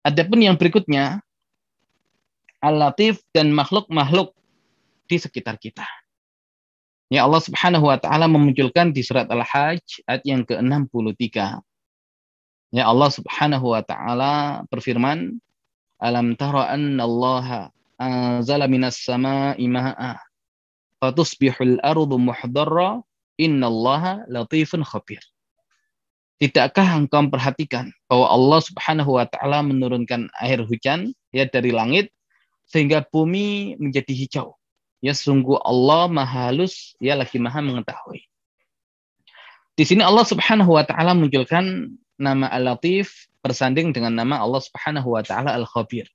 Adapun yang berikutnya, Al-Latif dan makhluk-makhluk di sekitar kita. Ya, Allah Subhanahu wa taala memunculkan di surat Al-Hajj ayat yang ke-63. Ya, Allah Subhanahu wa taala berfirman, "Alam tara annallaha anzala minas samaa'i maa'a fatusbihul ardu muhdarra innallaha latifun khabir." Tidakkah engkau perhatikan bahwa Allah Subhanahu wa taala menurunkan air hujan ya dari langit sehingga bumi menjadi hijau. Ya, sungguh Allah Maha halus, ya lagi Maha mengetahui. Di sini Allah Subhanahu wa taala munculkan nama Al-Latif bersanding dengan nama Allah Subhanahu wa taala Al-Khabir.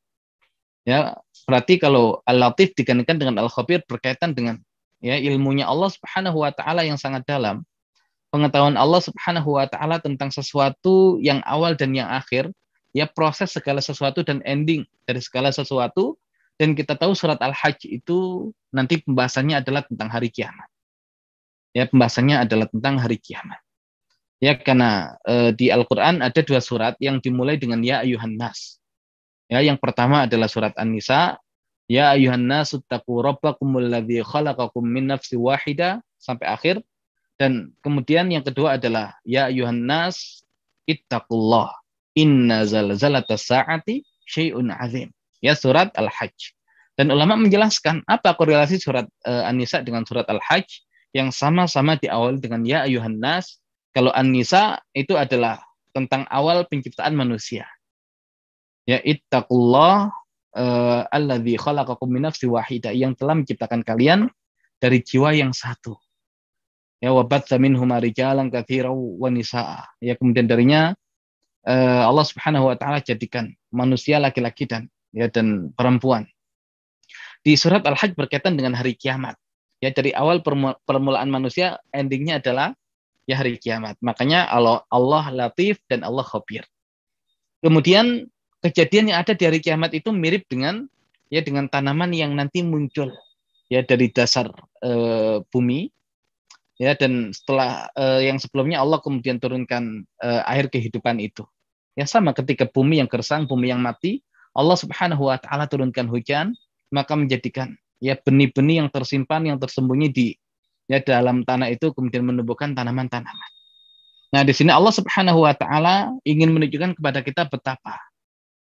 Ya, berarti kalau Al-Latif digantikan dengan Al-Khabir berkaitan dengan ya ilmunya Allah Subhanahu wa taala yang sangat dalam. Pengetahuan Allah Subhanahu wa taala tentang sesuatu yang awal dan yang akhir, ya proses segala sesuatu dan ending dari segala sesuatu. Dan kita tahu surat Al-Hajj itu nanti pembahasannya adalah tentang hari kiamat. Ya, pembahasannya adalah tentang hari kiamat. Ya, karena di Al-Qur'an ada 2 surat yang dimulai dengan ya ayuhan nas. Ya, yang pertama adalah surat An-Nisa, ya ayuhan nas taqu rabbakumul ladzi khalaqakum min nafsin wahidah sampai akhir. Dan kemudian yang kedua adalah ya ayuhan nas ittaqullah inna zalzalatas saati syai'un azim. Ya, surat Al-Hajj. Dan ulama menjelaskan apa korelasi surat An-Nisa dengan surat Al-Hajj yang sama-sama diawali dengan ya ayuhan nas. Kalau An-Nisa itu adalah tentang awal penciptaan manusia. Ya, ittaqullah alladzi khalaqakum min nafsin wahidah, yang telah menciptakan kalian dari jiwa yang satu. Ya, wabatsa minhuma rijalan katsiran wa nisaa. Ya, kemudian darinya Allah Subhanahu wa taala jadikan manusia laki-laki dan perempuan. Di surat Al-Hajj berkaitan dengan hari kiamat. Ya, dari awal permulaan manusia, endingnya adalah ya hari kiamat. Makanya Allah Latif dan Allah Khabir. Kemudian kejadian yang ada di hari kiamat itu mirip dengan tanaman yang nanti muncul ya dari dasar bumi. Ya, dan setelah yang sebelumnya Allah kemudian turunkan air kehidupan itu. Ya, sama ketika bumi yang gersang, bumi yang mati, Allah Subhanahu wa taala turunkan hujan, maka menjadikan ya benih-benih yang tersimpan, yang tersembunyi di dalam tanah itu kemudian menumbuhkan tanaman-tanaman. Nah, di sini Allah Subhanahu wa taala ingin menunjukkan kepada kita betapa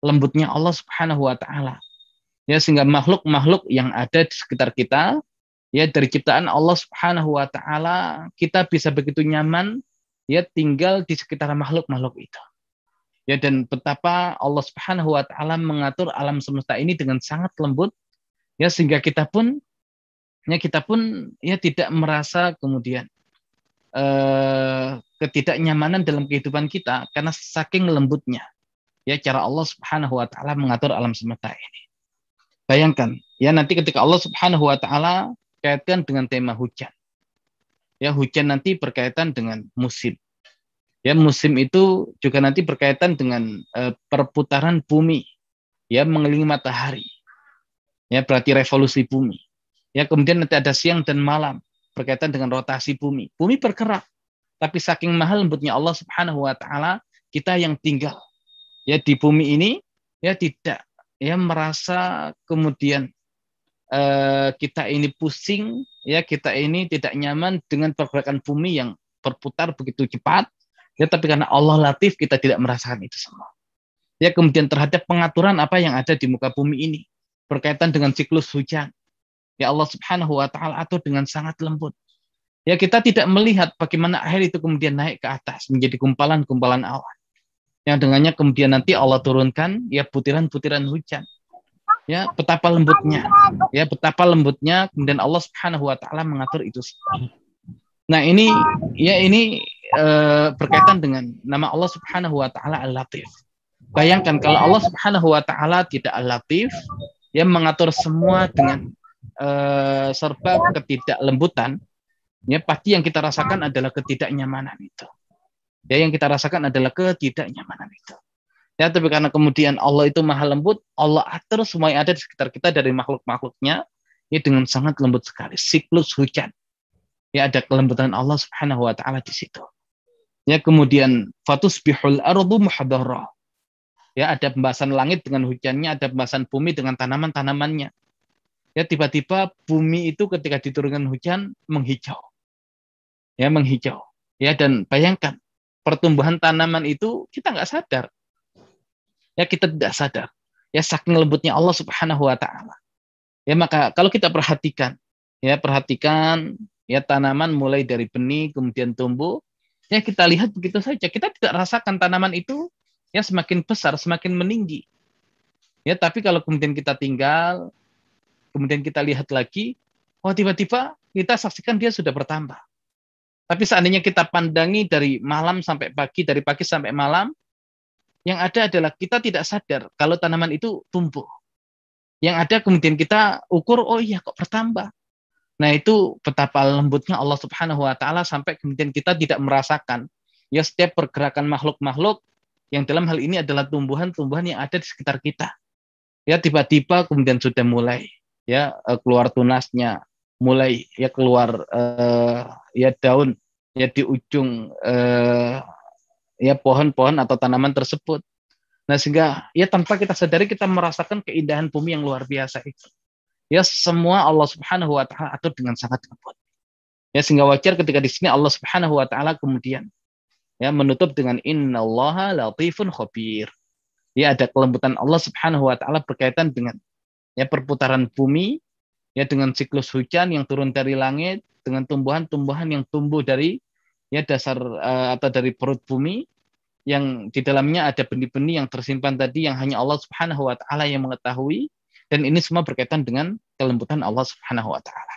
lembutnya Allah Subhanahu wa taala. Ya, sehingga makhluk-makhluk yang ada di sekitar kita, ya dari ciptaan Allah Subhanahu wa taala, kita bisa begitu nyaman ya tinggal di sekitar makhluk-makhluk itu. Ya, dan betapa Allah Subhanahu wa taala mengatur alam semesta ini dengan sangat lembut ya sehingga kita pun tidak merasa kemudian ketidaknyamanan dalam kehidupan kita karena saking lembutnya ya cara Allah Subhanahu wa taala mengatur alam semesta ini. Bayangkan ya nanti ketika Allah Subhanahu wa taala kaitkan dengan tema hujan. Ya, hujan nanti berkaitan dengan musim. Ya, musim itu juga nanti berkaitan dengan perputaran bumi ya mengelilingi matahari. Ya, berarti revolusi bumi. Ya, kemudian nanti ada siang dan malam berkaitan dengan rotasi bumi. Bumi bergerak, tapi saking mahal lembutnya Allah Subhanahu wa taala, kita yang tinggal ya di bumi ini ya tidak ya merasa kemudian kita ini pusing ya, kita ini tidak nyaman dengan pergerakan bumi yang berputar begitu cepat ya, tapi karena Allah Latif kita tidak merasakan itu semua. Ya, kemudian terhadap pengaturan apa yang ada di muka bumi ini berkaitan dengan siklus hujan. Ya, Allah Subhanahu wa taala atur dengan sangat lembut. Ya, kita tidak melihat bagaimana air itu kemudian naik ke atas menjadi gumpalan-gumpalan awan. Yang dengannya kemudian nanti Allah turunkan ya butiran-butiran hujan. Ya, betapa lembutnya. Ya, betapa lembutnya kemudian Allah Subhanahu wa taala mengatur itu. Nah, ini berkaitan dengan nama Allah Subhanahu wa taala Al-Latif. Bayangkan kalau Allah Subhanahu wa taala tidak Al-Latif, ya mengatur semua dengan serba ketidaklembutan, ya pasti yang kita rasakan adalah ketidaknyamanan itu. Ya, yang kita rasakan adalah ketidaknyamanan itu. Ya, tapi karena kemudian Allah itu maha lembut, Allah atur semua yang ada di sekitar kita dari makhluk-makhluknya ya dengan sangat lembut sekali. Siklus hujan. Ya ada kelembutan Allah Subhanahu wa taala di situ. Ya kemudian fatusbihul ardu muhadharah. Ya ada pembahasan langit dengan hujannya, ada pembahasan bumi dengan tanaman-tanamannya. Ya tiba-tiba bumi itu ketika diturunkan hujan menghijau. Ya menghijau. Ya dan bayangkan pertumbuhan tanaman itu kita nggak sadar. Ya kita tidak sadar. Ya saking lembutnya Allah Subhanahu wa taala. Ya maka kalau kita perhatikan ya tanaman mulai dari benih kemudian tumbuh, ya kita lihat begitu saja. Kita tidak rasakan tanaman itu ya semakin besar, semakin meninggi. Ya tapi kalau kemudian kita tinggal, kemudian kita lihat lagi, oh tiba-tiba kita saksikan dia sudah bertambah. Tapi seandainya kita pandangi dari malam sampai pagi, dari pagi sampai malam, yang ada adalah kita tidak sadar kalau tanaman itu tumbuh. Yang ada kemudian kita ukur, oh iya kok bertambah. Nah itu betapa lembutnya Allah Subhanahu wa taala sampai kemudian kita tidak merasakan ya setiap pergerakan makhluk-makhluk yang dalam hal ini adalah tumbuhan-tumbuhan yang ada di sekitar kita. Ya tiba-tiba kemudian sudah mulai ya keluar tunasnya, mulai ya keluar ya daun ya di ujung ya pohon-pohon atau tanaman tersebut. Nah sehingga ya tanpa kita sadari kita merasakan keindahan bumi yang luar biasa itu. Ya semua Allah Subhanahu wa taala atur dengan sangat lembut. Ya sehingga wajar ketika di sini Allah Subhanahu wa taala kemudian ya menutup dengan innallaha latifun khabir. Ya ada kelembutan Allah Subhanahu wa taala berkaitan dengan ya perputaran bumi, ya dengan siklus hujan yang turun dari langit, dengan tumbuhan-tumbuhan yang tumbuh dari ya dasar atau dari perut bumi, yang di dalamnya ada benih-benih yang tersimpan tadi yang hanya Allah Subhanahu wa taala yang mengetahui, dan ini semua berkaitan dengan kelembutan Allah Subhanahu wa taala.